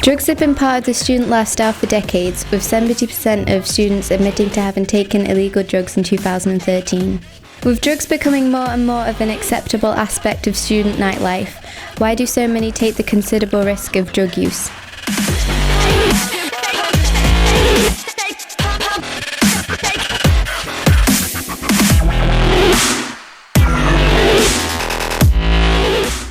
Drugs have been part of the student lifestyle for decades, with 70% of students admitting to having taken illegal drugs in 2013. With drugs becoming more and more of an acceptable aspect of student nightlife, why do so many take the considerable risk of drug use?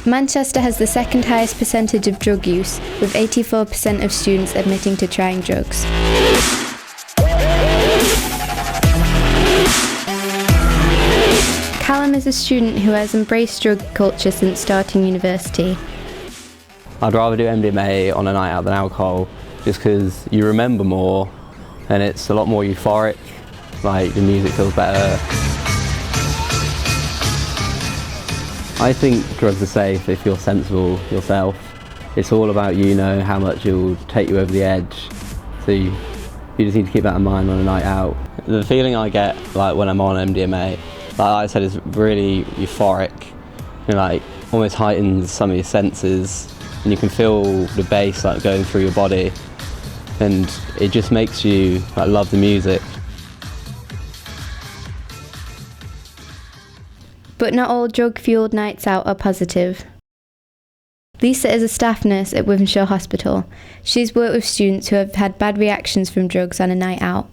Manchester has the second highest percentage of drug use, with 84% of students admitting to trying drugs. Callum is a student who has embraced drug culture since starting university. I'd rather do MDMA on a night out than alcohol, just because you remember more and it's a lot more euphoric, like the music feels better. I think drugs are safe if you're sensible yourself. It's all about you know how much it will take you over the edge. So you just need to keep that in mind on a night out. The feeling I get like when I'm on MDMA, like I said, is really euphoric. You know, like almost heightens some of your senses, and you can feel the bass like going through your body, and it just makes you like love the music. But not all drug-fueled nights out are positive. Lisa is a staff nurse at Wythenshawe Hospital. She's worked with students who have had bad reactions from drugs on a night out.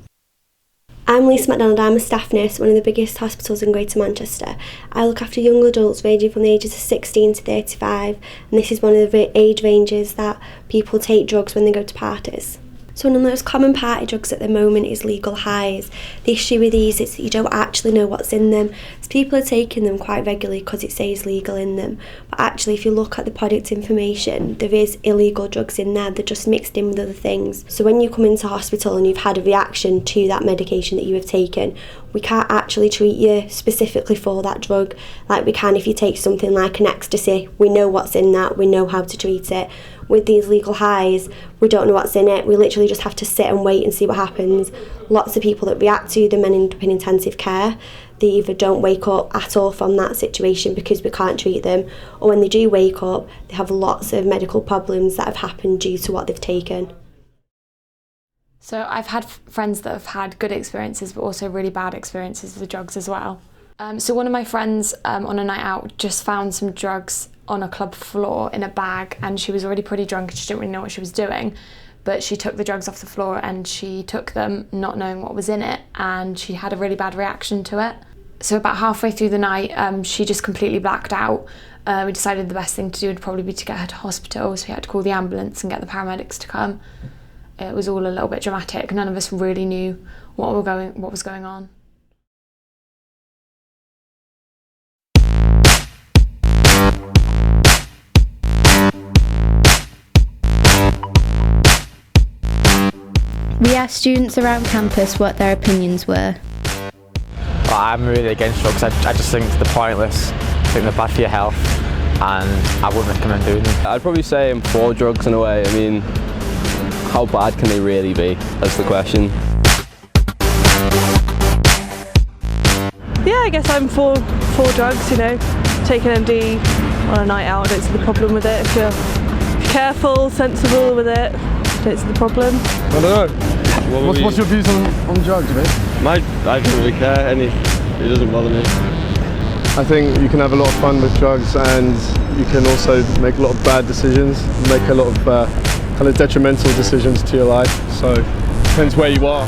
I'm Lisa MacDonald. I'm a staff nurse at one of the biggest hospitals in Greater Manchester. I look after young adults ranging from the ages of 16 to 35, and this is one of the age ranges that people take drugs when they go to parties. So one of the most common party drugs at the moment is legal highs. The issue with these is that you don't actually know what's in them. So people are taking them quite regularly because it says legal in them. But actually, if you look at the product information, there is illegal drugs in there. They're just mixed in with other things. So when you come into hospital and you've had a reaction to that medication that you have taken, we can't actually treat you specifically for that drug like we can if you take something like an ecstasy. We know what's in that, we know how to treat it. With these legal highs, we don't know what's in it. We literally just have to sit and wait and see what happens. Lots of people that react to them and end up in intensive care, they either don't wake up at all from that situation because we can't treat them, or when they do wake up, they have lots of medical problems that have happened due to what they've taken. So I've had friends that have had good experiences but also really bad experiences with drugs as well. So one of my friends on a night out just found some drugs on a club floor in a bag, and she was already pretty drunk and she didn't really know what she was doing, but she took the drugs off the floor and she took them not knowing what was in it, and she had a really bad reaction to it. So about halfway through the night she just completely blacked out. We decided the best thing to do would probably be to get her to hospital, so we had to call the ambulance and get the paramedics to come. It was all a little bit dramatic. None of us really knew what was going on. We asked students around campus what their opinions were. I'm really against drugs. I just think they're pointless. I think they're bad for your health, and I wouldn't recommend doing them. I'd probably say I'm for drugs in a way. I mean, how bad can they really be? That's the question. Yeah, I guess I'm for drugs, you know. Taking MD on a night out, I don't see the problem with it. If you're careful, sensible with it, I don't see the problem. I don't know. What's your views on drugs, mate? I don't really care. It doesn't bother me. I think you can have a lot of fun with drugs, and you can also make a lot of bad decisions, make a lot of kind of detrimental decisions to your life. So it depends where you are.